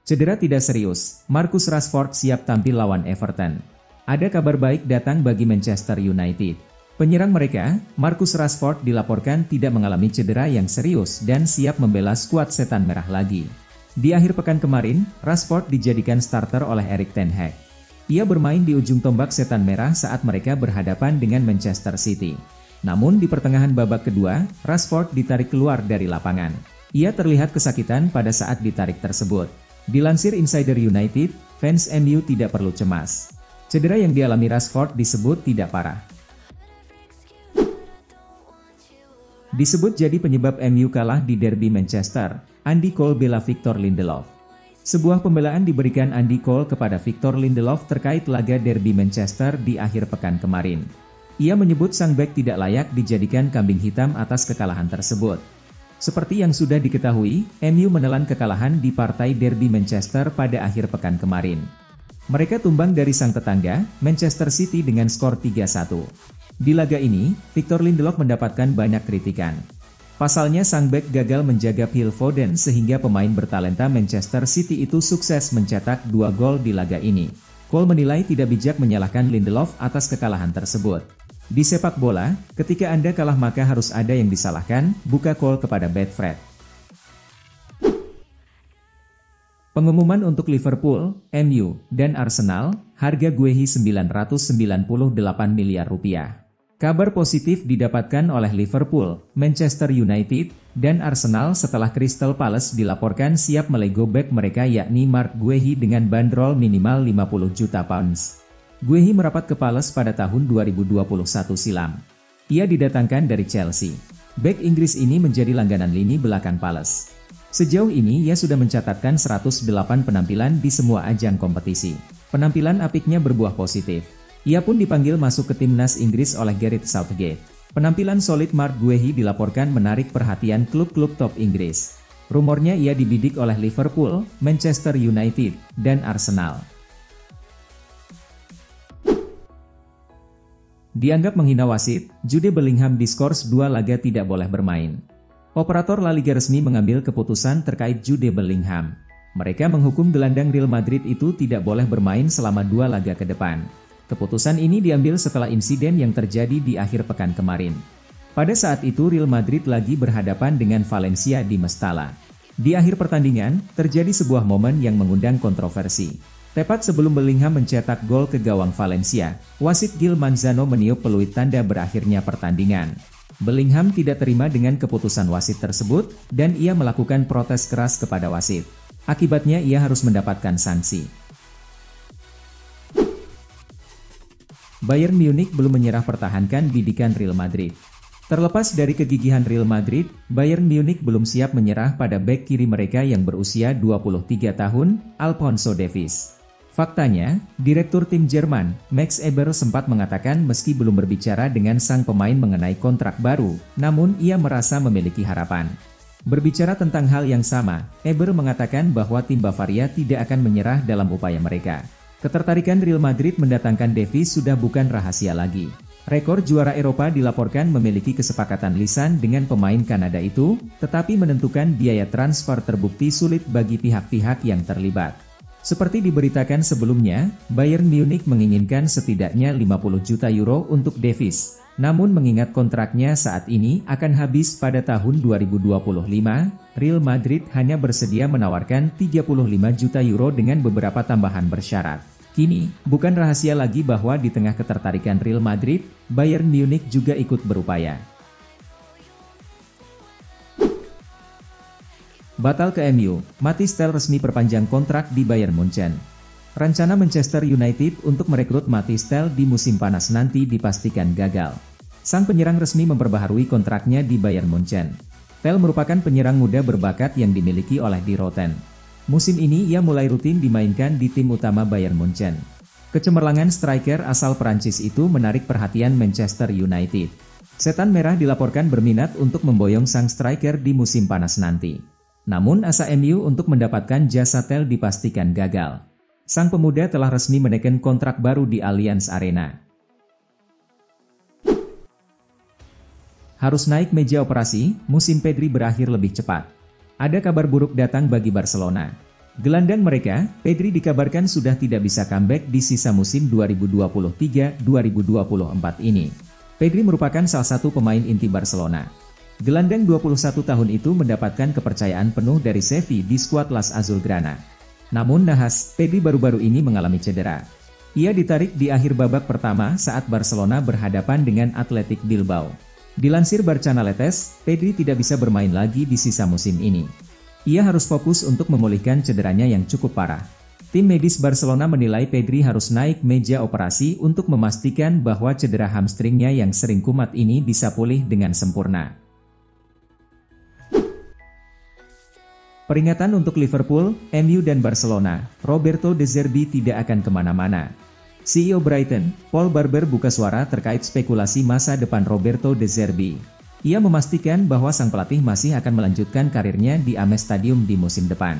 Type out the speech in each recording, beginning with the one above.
Cedera tidak serius, Marcus Rashford siap tampil lawan Everton. Ada kabar baik datang bagi Manchester United. Penyerang mereka, Marcus Rashford dilaporkan tidak mengalami cedera yang serius dan siap membela skuad Setan Merah lagi. Di akhir pekan kemarin, Rashford dijadikan starter oleh Erik ten Hag. Ia bermain di ujung tombak Setan Merah saat mereka berhadapan dengan Manchester City. Namun di pertengahan babak kedua, Rashford ditarik keluar dari lapangan. Ia terlihat kesakitan pada saat ditarik tersebut. Dilansir Insider United, fans MU tidak perlu cemas. Cedera yang dialami Rashford disebut tidak parah. Disebut jadi penyebab MU kalah di derby Manchester, Andy Cole bela Victor Lindelof. Sebuah pembelaan diberikan Andy Cole kepada Victor Lindelof terkait laga derby Manchester di akhir pekan kemarin. Ia menyebut sang bek tidak layak dijadikan kambing hitam atas kekalahan tersebut. Seperti yang sudah diketahui, MU menelan kekalahan di partai derby Manchester pada akhir pekan kemarin. Mereka tumbang dari sang tetangga, Manchester City dengan skor 3-1. Di laga ini, Victor Lindelof mendapatkan banyak kritikan. Pasalnya sang bek gagal menjaga Phil Foden sehingga pemain bertalenta Manchester City itu sukses mencetak 2 gol di laga ini. Cole menilai tidak bijak menyalahkan Lindelof atas kekalahan tersebut. Di sepak bola, ketika Anda kalah maka harus ada yang disalahkan, buka Cole kepada Betfred. Pengumuman untuk Liverpool, MU, dan Arsenal, harga Guehi 998 miliar rupiah. Kabar positif didapatkan oleh Liverpool, Manchester United, dan Arsenal setelah Crystal Palace dilaporkan siap melego bek mereka yakni Marc Guehi dengan bandrol minimal 50 juta pounds. Guehi merapat ke Palace pada tahun 2021 silam. Ia didatangkan dari Chelsea. Bek Inggris ini menjadi langganan lini belakang Palace. Sejauh ini ia sudah mencatatkan 108 penampilan di semua ajang kompetisi. Penampilan apiknya berbuah positif. Ia pun dipanggil masuk ke timnas Inggris oleh Gareth Southgate. Penampilan solid Marc Guehi dilaporkan menarik perhatian klub-klub top Inggris. Rumornya ia dibidik oleh Liverpool, Manchester United, dan Arsenal. Dianggap menghina wasit, Jude Bellingham diskors 2 laga tidak boleh bermain. Operator La Liga resmi mengambil keputusan terkait Jude Bellingham. Mereka menghukum gelandang Real Madrid itu tidak boleh bermain selama 2 laga ke depan. Keputusan ini diambil setelah insiden yang terjadi di akhir pekan kemarin. Pada saat itu Real Madrid lagi berhadapan dengan Valencia di Mestalla. Di akhir pertandingan, terjadi sebuah momen yang mengundang kontroversi. Tepat sebelum Bellingham mencetak gol ke gawang Valencia, wasit Gil Manzano meniup peluit tanda berakhirnya pertandingan. Bellingham tidak terima dengan keputusan wasit tersebut, dan ia melakukan protes keras kepada wasit. Akibatnya ia harus mendapatkan sanksi. Bayern Munich belum menyerah pertahankan bidikan Real Madrid. Terlepas dari kegigihan Real Madrid, Bayern Munich belum siap menyerah pada bek kiri mereka yang berusia 23 tahun, Alphonso Davies. Faktanya, Direktur tim Jerman, Max Eber sempat mengatakan meski belum berbicara dengan sang pemain mengenai kontrak baru, namun ia merasa memiliki harapan. Berbicara tentang hal yang sama, Eber mengatakan bahwa tim Bavaria tidak akan menyerah dalam upaya mereka. Ketertarikan Real Madrid mendatangkan Davies sudah bukan rahasia lagi. Rekor juara Eropa dilaporkan memiliki kesepakatan lisan dengan pemain Kanada itu, tetapi menentukan biaya transfer terbukti sulit bagi pihak-pihak yang terlibat. Seperti diberitakan sebelumnya, Bayern Munich menginginkan setidaknya 50 juta euro untuk Davies. Namun mengingat kontraknya saat ini akan habis pada tahun 2025, Real Madrid hanya bersedia menawarkan 35 juta euro dengan beberapa tambahan bersyarat. Kini, bukan rahasia lagi bahwa di tengah ketertarikan Real Madrid, Bayern Munich juga ikut berupaya. Batal ke MU, Mathys Tel resmi perpanjang kontrak di Bayern Munchen. Rencana Manchester United untuk merekrut Mathys Tel di musim panas nanti dipastikan gagal. Sang penyerang resmi memperbaharui kontraknya di Bayern Munchen. Tel merupakan penyerang muda berbakat yang dimiliki oleh Die Roten. Musim ini ia mulai rutin dimainkan di tim utama Bayern Munchen. Kecemerlangan striker asal Prancis itu menarik perhatian Manchester United. Setan Merah dilaporkan berminat untuk memboyong sang striker di musim panas nanti. Namun asa MU untuk mendapatkan jasa Tel dipastikan gagal. Sang pemuda telah resmi menekan kontrak baru di Allianz Arena. Harus naik meja operasi, musim Pedri berakhir lebih cepat. Ada kabar buruk datang bagi Barcelona. Gelandang mereka, Pedri dikabarkan sudah tidak bisa comeback di sisa musim 2023-2024 ini. Pedri merupakan salah satu pemain inti Barcelona. Gelandang 21 tahun itu mendapatkan kepercayaan penuh dari Xavi di skuad Las Azulgrana. Namun nahas, Pedri baru-baru ini mengalami cedera. Ia ditarik di akhir babak pertama saat Barcelona berhadapan dengan Athletic Bilbao. Dilansir Barcanaletes, Pedri tidak bisa bermain lagi di sisa musim ini. Ia harus fokus untuk memulihkan cederanya yang cukup parah. Tim medis Barcelona menilai Pedri harus naik meja operasi untuk memastikan bahwa cedera hamstringnya yang sering kumat ini bisa pulih dengan sempurna. Peringatan untuk Liverpool, MU dan Barcelona, Roberto De Zerbi tidak akan kemana-mana. CEO Brighton, Paul Barber buka suara terkait spekulasi masa depan Roberto De Zerbi. Ia memastikan bahwa sang pelatih masih akan melanjutkan karirnya di Amex Stadium di musim depan.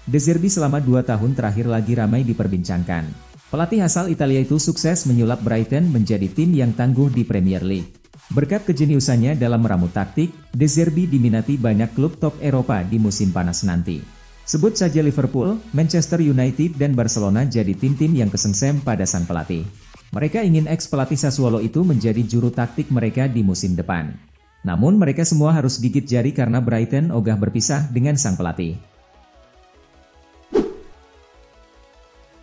De Zerbi selama 2 tahun terakhir lagi ramai diperbincangkan. Pelatih asal Italia itu sukses menyulap Brighton menjadi tim yang tangguh di Premier League. Berkat kejeniusannya dalam meramu taktik, De Zerbi diminati banyak klub top Eropa di musim panas nanti. Sebut saja Liverpool, Manchester United dan Barcelona jadi tim-tim yang kesengsem pada sang pelatih. Mereka ingin ex-pelatih Sassuolo itu menjadi juru taktik mereka di musim depan. Namun mereka semua harus gigit jari karena Brighton ogah berpisah dengan sang pelatih.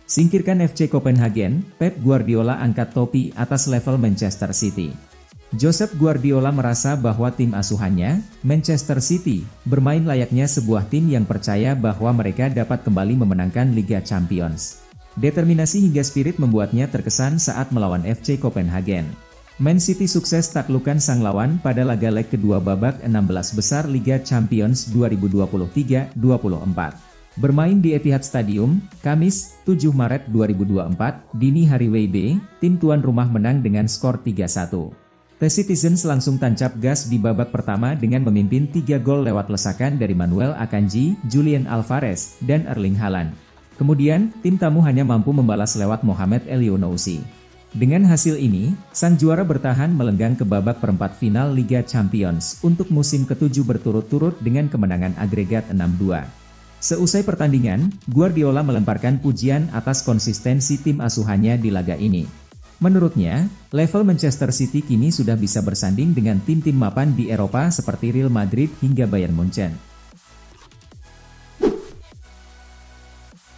Singkirkan FC Copenhagen, Pep Guardiola angkat topi atas level Manchester City. Josep Guardiola merasa bahwa tim asuhannya, Manchester City, bermain layaknya sebuah tim yang percaya bahwa mereka dapat kembali memenangkan Liga Champions. Determinasi hingga spirit membuatnya terkesan saat melawan FC Copenhagen. Man City sukses taklukan sang lawan pada laga leg kedua babak 16 besar Liga Champions 2023-24. Bermain di Etihad Stadium, Kamis, 7 Maret 2024, dini hari WIB, tim tuan rumah menang dengan skor 3-1. The Citizens langsung tancap gas di babak pertama dengan memimpin 3 gol lewat lesakan dari Manuel Akanji, Julian Alvarez, dan Erling Haaland. Kemudian, tim tamu hanya mampu membalas lewat Mohamed Elyounoussi. Dengan hasil ini, sang juara bertahan melenggang ke babak perempat final Liga Champions untuk musim ke-7 berturut-turut dengan kemenangan agregat 6-2. Seusai pertandingan, Guardiola melemparkan pujian atas konsistensi tim asuhannya di laga ini. Menurutnya, level Manchester City kini sudah bisa bersanding dengan tim-tim mapan di Eropa seperti Real Madrid hingga Bayern Munchen.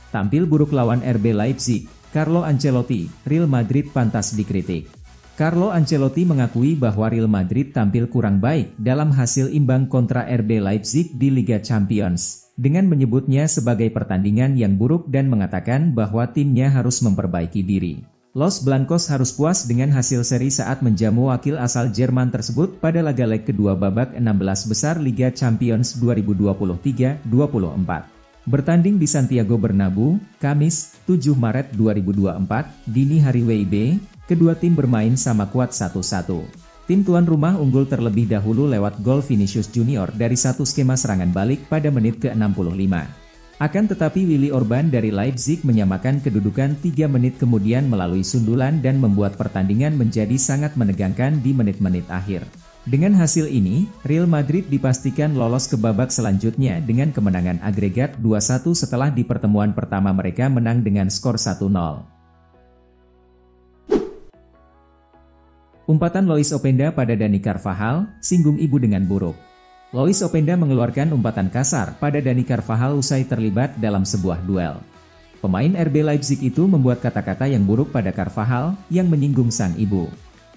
Tampil buruk lawan RB Leipzig, Carlo Ancelotti, Real Madrid pantas dikritik. Carlo Ancelotti mengakui bahwa Real Madrid tampil kurang baik dalam hasil imbang kontra RB Leipzig di Liga Champions, dengan menyebutnya sebagai pertandingan yang buruk dan mengatakan bahwa timnya harus memperbaiki diri. Los Blancos harus puas dengan hasil seri saat menjamu wakil asal Jerman tersebut pada laga leg kedua babak 16 besar Liga Champions 2023-24. Bertanding di Santiago Bernabeu, Kamis, 7 Maret 2024, dini hari WIB, kedua tim bermain sama kuat 1-1. Tim tuan rumah unggul terlebih dahulu lewat gol Vinicius Junior dari satu skema serangan balik pada menit ke-65. Akan tetapi Willy Orban dari Leipzig menyamakan kedudukan 3 menit kemudian melalui sundulan dan membuat pertandingan menjadi sangat menegangkan di menit-menit akhir. Dengan hasil ini, Real Madrid dipastikan lolos ke babak selanjutnya dengan kemenangan agregat 2-1 setelah di pertemuan pertama mereka menang dengan skor 1-0. Umpatan Lois Openda pada Dani Carvajal, singgung ibu dengan buruk. Lois Openda mengeluarkan umpatan kasar pada Dani Carvajal usai terlibat dalam sebuah duel. Pemain RB Leipzig itu membuat kata-kata yang buruk pada Carvajal yang menyinggung sang ibu.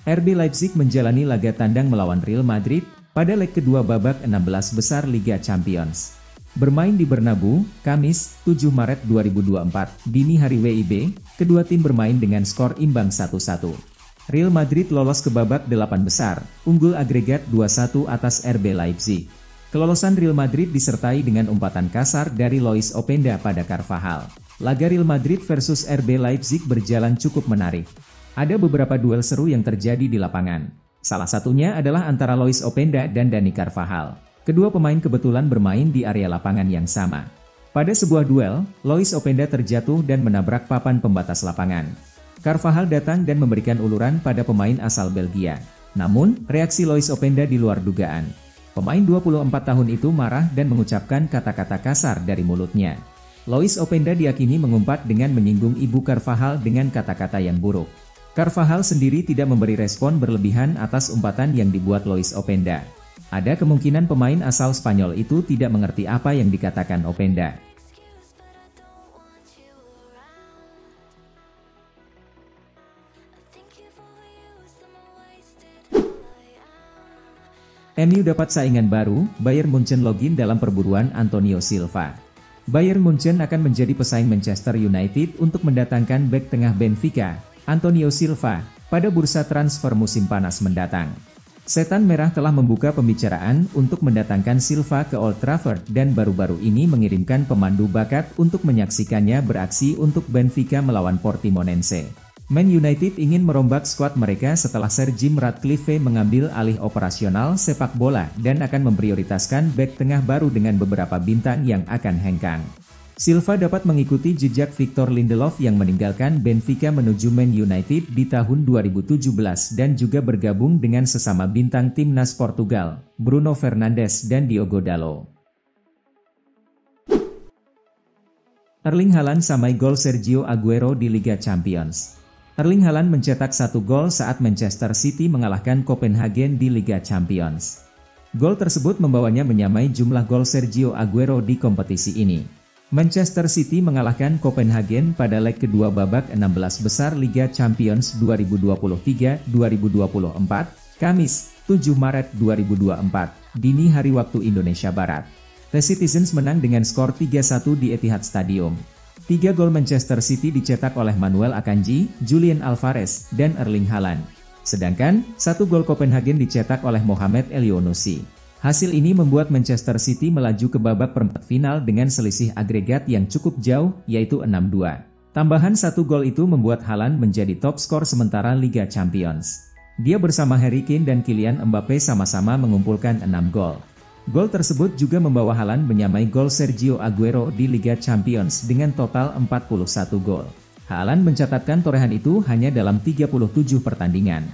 RB Leipzig menjalani laga tandang melawan Real Madrid pada leg kedua babak 16 besar Liga Champions. Bermain di Bernabeu, Kamis, 7 Maret 2024, dini hari WIB, kedua tim bermain dengan skor imbang 1-1. Real Madrid lolos ke babak 8 besar, unggul agregat 2-1 atas RB Leipzig. Kelolosan Real Madrid disertai dengan umpatan kasar dari Lois Openda pada Carvajal. Laga Real Madrid versus RB Leipzig berjalan cukup menarik. Ada beberapa duel seru yang terjadi di lapangan. Salah satunya adalah antara Lois Openda dan Dani Carvajal. Kedua pemain kebetulan bermain di area lapangan yang sama. Pada sebuah duel, Lois Openda terjatuh dan menabrak papan pembatas lapangan. Carvajal datang dan memberikan uluran pada pemain asal Belgia. Namun, reaksi Lois Openda di luar dugaan. Pemain 24 tahun itu marah dan mengucapkan kata-kata kasar dari mulutnya. Lois Openda diyakini mengumpat dengan menyinggung ibu Carvajal dengan kata-kata yang buruk. Carvajal sendiri tidak memberi respon berlebihan atas umpatan yang dibuat Lois Openda. Ada kemungkinan pemain asal Spanyol itu tidak mengerti apa yang dikatakan Openda. MU dapat saingan baru, Bayern Munchen login dalam perburuan Antonio Silva. Bayern Munchen akan menjadi pesaing Manchester United untuk mendatangkan bek tengah Benfica, Antonio Silva, pada bursa transfer musim panas mendatang. Setan Merah telah membuka pembicaraan untuk mendatangkan Silva ke Old Trafford dan baru-baru ini mengirimkan pemandu bakat untuk menyaksikannya beraksi untuk Benfica melawan Portimonense. Man United ingin merombak skuad mereka setelah Sir Jim Ratcliffe mengambil alih operasional sepak bola dan akan memprioritaskan bek tengah baru dengan beberapa bintang yang akan hengkang. Silva dapat mengikuti jejak Victor Lindelof yang meninggalkan Benfica menuju Man United di tahun 2017 dan juga bergabung dengan sesama bintang timnas Portugal, Bruno Fernandes dan Diogo Dalot. Erling Haaland samai gol Sergio Aguero di Liga Champions. Erling Haaland mencetak 1 gol saat Manchester City mengalahkan Copenhagen di Liga Champions. Gol tersebut membawanya menyamai jumlah gol Sergio Aguero di kompetisi ini. Manchester City mengalahkan Copenhagen pada leg kedua babak 16 besar Liga Champions 2023-2024, Kamis, 7 Maret 2024, dini hari waktu Indonesia Barat. The Citizens menang dengan skor 3-1 di Etihad Stadium. 3 gol Manchester City dicetak oleh Manuel Akanji, Julian Alvarez, dan Erling Haaland. Sedangkan, 1 gol Copenhagen dicetak oleh Mohamed Elyounoussi. Hasil ini membuat Manchester City melaju ke babak perempat final dengan selisih agregat yang cukup jauh, yaitu 6-2. Tambahan 1 gol itu membuat Haaland menjadi top skor sementara Liga Champions. Dia bersama Harry Kane dan Kylian Mbappe sama-sama mengumpulkan 6 gol. Gol tersebut juga membawa Haaland menyamai gol Sergio Aguero di Liga Champions dengan total 41 gol. Haaland mencatatkan torehan itu hanya dalam 37 pertandingan.